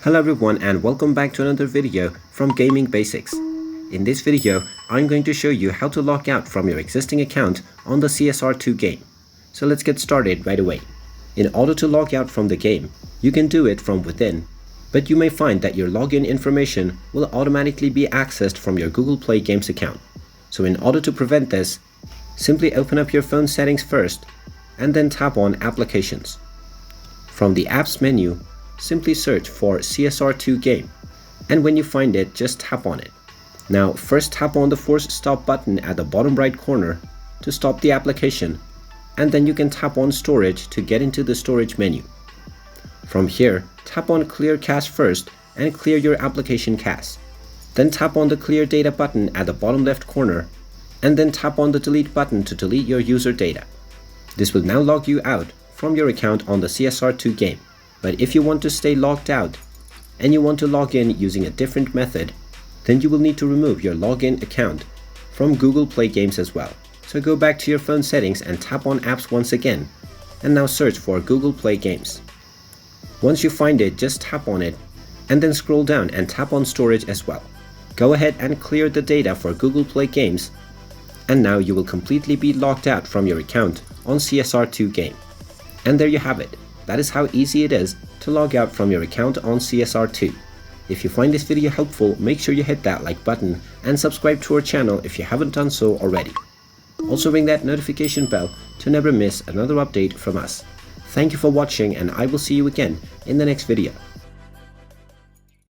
Hello everyone and welcome back to another video from Gaming Basics. In this video, I'm going to show you how to log out from your existing account on the CSR2 game. So let's get started right away. In order to log out from the game, you can do it from within, but you may find that your login information will automatically be accessed from your Google Play Games account. So in order to prevent this, simply open up your phone settings first and then tap on Applications. From the Apps menu, simply search for CSR2 game, and when you find it, just tap on it. Now first tap on the force stop button at the bottom right corner to stop the application, and then you can tap on storage to get into the storage menu. From here, tap on clear cache first and clear your application cache. Then tap on the clear data button at the bottom left corner, and then tap on the delete button to delete your user data. This will now log you out from your account on the CSR2 game. But if you want to stay logged out and you want to log in using a different method, then you will need to remove your login account from Google Play Games as well. So go back to your phone settings and tap on Apps once again, and now search for Google Play Games. Once you find it, just tap on it and then scroll down and tap on storage as well. Go ahead and clear the data for Google Play Games, and now you will completely be logged out from your account on CSR2 game. And there you have it. That is how easy it is to log out from your account on CSR2. If you find this video helpful, make sure you hit that like button and subscribe to our channel if you haven't done so already. Also ring that notification bell to never miss another update from us. Thank you for watching, and I will see you again in the next video.